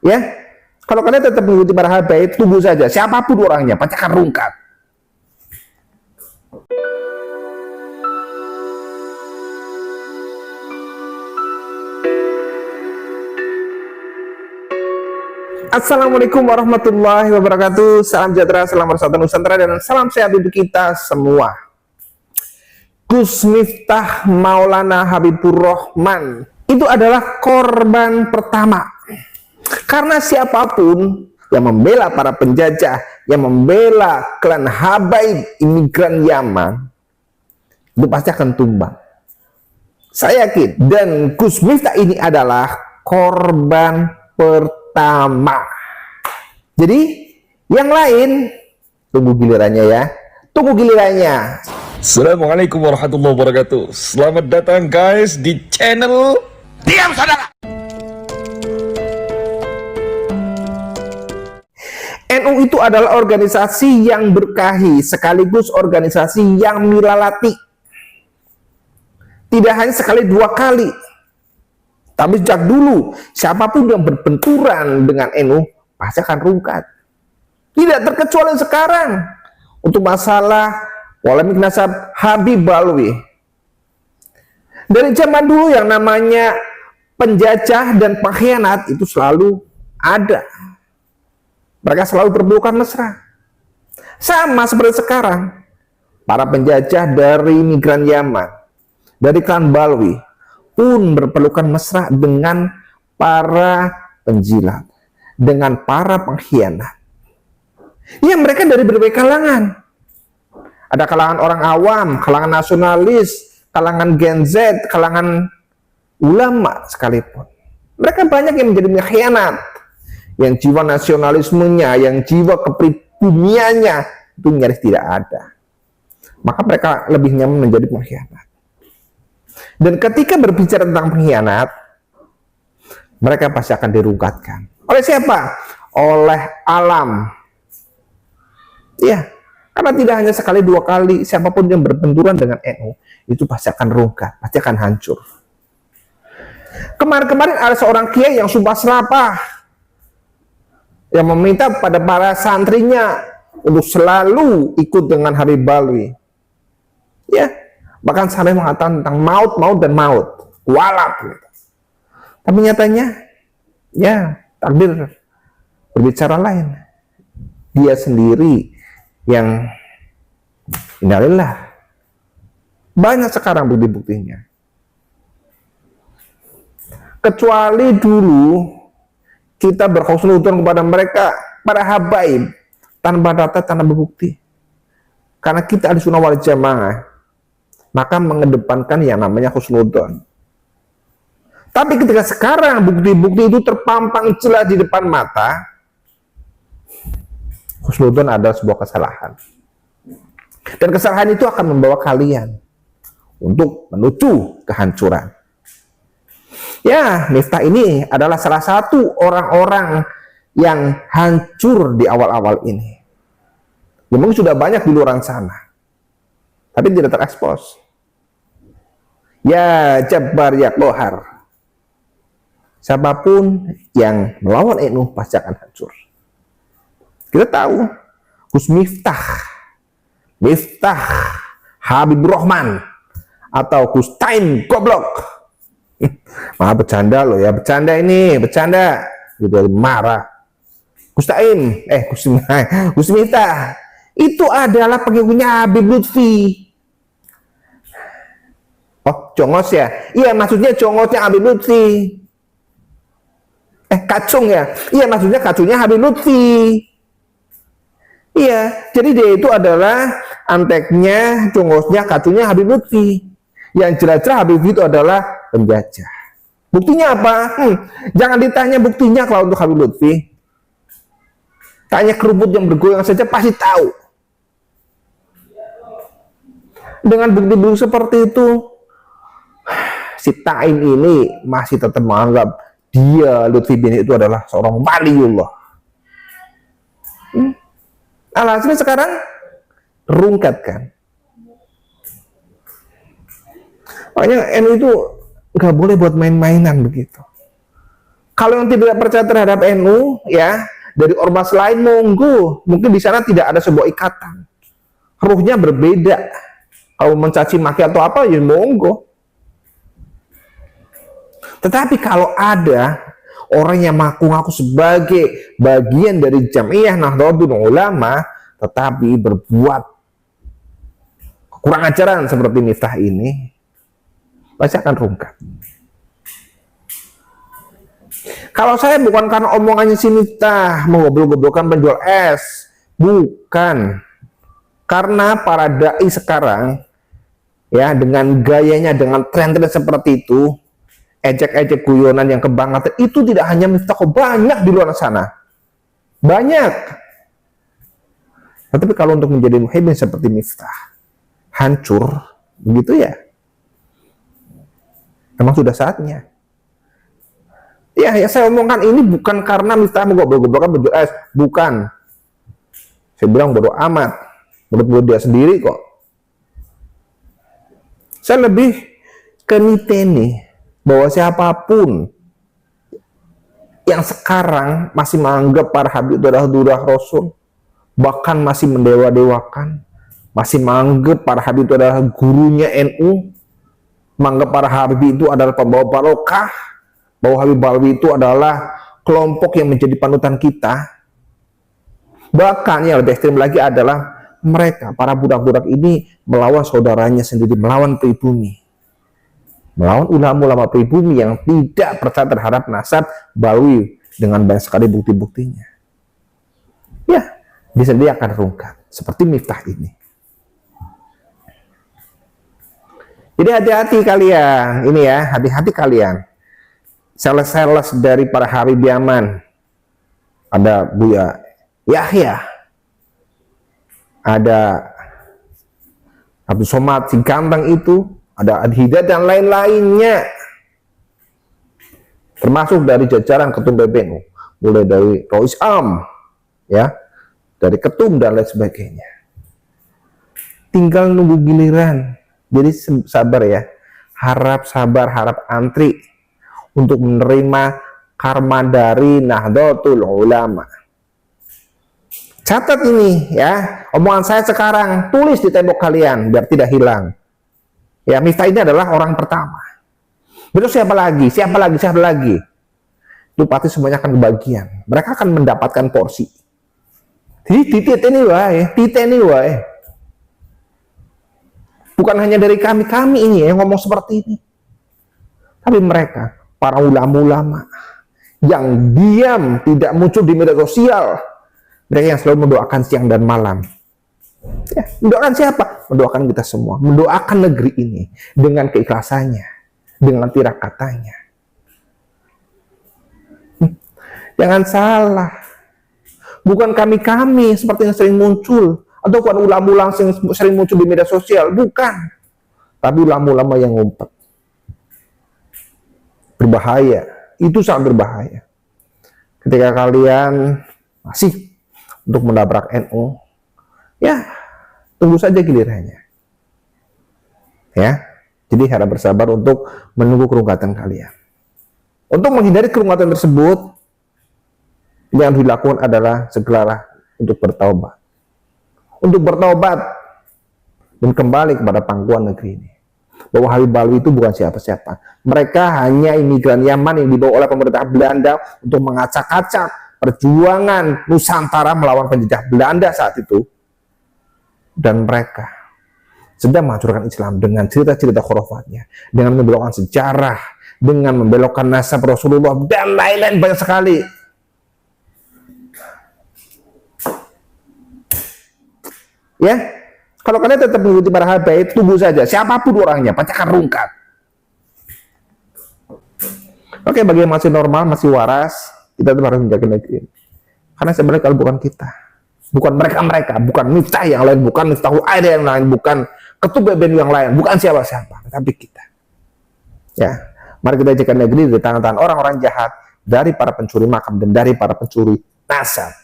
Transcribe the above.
Ya, kalau kalian tetap mengikuti para habaib, tunggu saja. Siapapun orangnya, pasti akan rungkat. Assalamualaikum warahmatullahi wabarakatuh. Salam sejahtera, salam persatuan Nusantara, dan salam sehat untuk kita semua. Gus Miftah Maulana Habibur Rahman itu adalah korban pertama. Karena siapapun yang membela para penjajah, yang membela klan habaib imigran Yaman, itu pasti akan tumbang. Saya yakin. Dan Gus Miftah ini adalah korban pertama. Jadi yang lain tunggu gilirannya ya. Tunggu gilirannya. Assalamualaikum warahmatullahi wabarakatuh. Selamat datang guys di channel Diam Saudara. NU itu adalah organisasi yang berkahi, sekaligus organisasi yang milalati. Tidak hanya sekali dua kali, tapi sejak dulu siapapun yang berbenturan dengan NU pasti akan rungkat. Tidak terkecuali sekarang untuk masalah polemik nasab Habib Balwi. Dari zaman dulu yang namanya penjajah dan pengkhianat itu selalu ada. Mereka selalu berpelukan mesra. Sama seperti sekarang. Para penjajah dari migran Yaman, dari klan Balwi pun berpelukan mesra dengan para penjilat, dengan para pengkhianat. Ya, mereka dari berbagai kalangan. Ada kalangan orang awam, kalangan nasionalis, kalangan Gen Z, kalangan ulama sekalipun. Mereka banyak yang menjadi pengkhianat. Yang jiwa nasionalismenya, yang jiwa kepribadiannya itu nyaris tidak ada. Maka mereka lebih nyaman menjadi pengkhianat. Dan ketika berbicara tentang pengkhianat, mereka pasti akan dirungkatkan. Oleh siapa? Oleh alam. Ya, karena tidak hanya sekali dua kali, siapapun yang berbenturan dengan NU itu pasti akan rungkat, pasti akan hancur. Kemarin-kemarin ada seorang kiai yang sumpah serapah, yang meminta pada para santrinya untuk selalu ikut dengan Habib Balwi. Ya, bahkan sampai mengatakan tentang maut, maut dan maut, walak. Gitu. Tapi nyatanya, ya takdir berbicara lain. Dia sendiri yang innalillah. Banyak sekarang bukti-buktinya. Kecuali dulu kita berhusnudzon kepada mereka, para habaib, tanpa data, tanpa bukti. Karena kita Ahlussunnah wal Jamaah, maka mengedepankan yang namanya husnudzon. Tapi ketika sekarang bukti-bukti itu terpampang jelas di depan mata, husnudzon adalah sebuah kesalahan. Dan kesalahan itu akan membawa kalian untuk menuju kehancuran. Ya, Miftah ini adalah salah satu orang-orang yang hancur di awal-awal ini. Memang sudah banyak di luar sana, tapi tidak terekspos. Ya Jabbar ya Qahar. Siapapun yang melawan NU pasti akan hancur. Kita tahu Gus Miftah Habibur Rahman atau Gus Taim Goblok. Malah bercanda loh ya, bercanda ini, bercanda. Gitu marah. Gus Taim, Gus Miftah itu adalah pengikutnya Habib Lutfi. Oh, congos ya? Iya, maksudnya congosnya Habib Lutfi. Kacung ya? Iya, maksudnya kacungnya Habib Lutfi. Iya, jadi dia itu adalah anteknya, congosnya, kacungnya Habib Lutfi. Yang jelas-jelas Habib itu adalah penjajah. Buktinya apa? Jangan ditanya buktinya kalau untuk Habib Lutfi. Tanya keruput yang bergoyang saja pasti tahu. Dengan bukti-bukti seperti itu, si Taim ini masih tetap menganggap dia, Lutfi bin itu adalah seorang waliullah. Alhasil sekarang rungkat kan. Makanya NU itu nggak boleh buat main-mainan begitu. Kalau yang tidak percaya terhadap NU, ya, dari ormas lain monggo, mungkin di sana tidak ada sebuah ikatan, ruhnya berbeda. Kalau mencaci maki atau apa ya monggo. Tetapi kalau ada orang yang mengaku-ngaku sebagai bagian dari Jamiah Nahdlatul Ulama tetapi berbuat kurang ajaran seperti Miftah ini, pasti akan rungkat. Kalau saya bukan karena omongannya si Miftah mengobrol-ngobrolkan penjual es, bukan. Karena para dai sekarang, ya, dengan gayanya, dengan tren-tren seperti itu, ejek-ejek guyonan yang kebangetan, itu tidak hanya Miftah, banyak di luar sana. Banyak. Tapi kalau untuk menjadi muhibbin seperti Miftah, hancur, begitu ya, memang sudah saatnya. Ya, saya omongkan ini bukan karena Miftah mengobrol-ngobrolkan penjual es, bukan. Saya bilang bodo amat, menurut dia sendiri kok. Saya lebih ke niteni bahwa siapapun yang sekarang masih menganggap para habib itu adalah durah Rasul, bahkan masih mendewa-dewakan, masih menganggap para habib itu adalah gurunya NU, menganggap para habib itu adalah pembawa barokah, bahwa Habib Balwi itu adalah kelompok yang menjadi panutan kita. Bahkan yang lebih ekstrim lagi adalah mereka, para budak-budak ini melawan saudaranya sendiri, melawan pribumi, melawan ulama-ulama pribumi yang tidak percaya terhadap nasab Balwi dengan banyak sekali bukti-buktinya. Ya, bisa dia akan rungkat seperti Miftah ini. Jadi hati-hati kalian, ini ya, hati-hati kalian. Sales-sales dari para Habib Yaman, ada Buya Yahya, ada Abdul Somad si Gambang itu, ada Adhida dan lain-lainnya, termasuk dari jajaran ketum PBNU, mulai dari Rois Am, ya, dari ketum dan lain sebagainya. Tinggal nunggu giliran. Jadi sabar ya, harap sabar, harap antri untuk menerima karma dari Nahdlatul Ulama. Catat ini ya, omongan saya sekarang, tulis di tembok kalian biar tidak hilang. Ya, Miftah ini adalah orang pertama. Terus siapa lagi? Siapa lagi? Siapa lagi? Itu pasti semuanya akan kebagian. Mereka akan mendapatkan porsi. Titik ini wae, titik ini wae. Bukan hanya dari kami ini yang ngomong seperti ini, tapi mereka, para ulama-ulama yang diam, tidak muncul di media sosial, mereka yang selalu mendoakan siang dan malam. Ya, mendoakan siapa? Mendoakan kita semua, mendoakan negeri ini dengan keikhlasannya, dengan tirakatanya. Jangan salah, bukan kami seperti yang sering muncul, atau bukan ulama-ulama yang sering muncul di media sosial, bukan, tapi ulama-ulama yang ngumpet. Berbahaya, itu sangat berbahaya. Ketika kalian masih untuk menabrak NU, ya tunggu saja gilirannya. Ya, jadi harap bersabar untuk menunggu kerungkatan kalian. Untuk menghindari kerungkatan tersebut, yang dilakukan adalah segeralah untuk bertaubat, dan kembali kepada pangkuan negeri ini. Bahwa Habib Balwi itu bukan siapa-siapa. Mereka hanya imigran Yaman yang dibawa oleh pemerintah Belanda untuk mengacak-acak perjuangan Nusantara melawan penjajah Belanda saat itu. Dan mereka sedang menghancurkan Islam dengan cerita-cerita khurafatnya, dengan membelokkan sejarah, dengan membelokkan nasab Rasulullah, dan lain-lain banyak sekali. Ya, kalau kalian tetap mengikuti para habaib, tunggu saja. Siapapun orangnya, pasti akan rungkat. Oke, bagi yang masih normal, masih waras, kita tetap harus menjaga negeri. Karena sebenarnya kalau bukan kita, bukan mereka, bukan Miftah yang lain, bukan Miftahul Aida yang lain, bukan ketua PBNU yang lain, bukan siapa-siapa, tapi kita. Ya, mari kita jaga negeri dari tangan-tangan orang-orang jahat, dari para pencuri makam dan dari para pencuri nasab.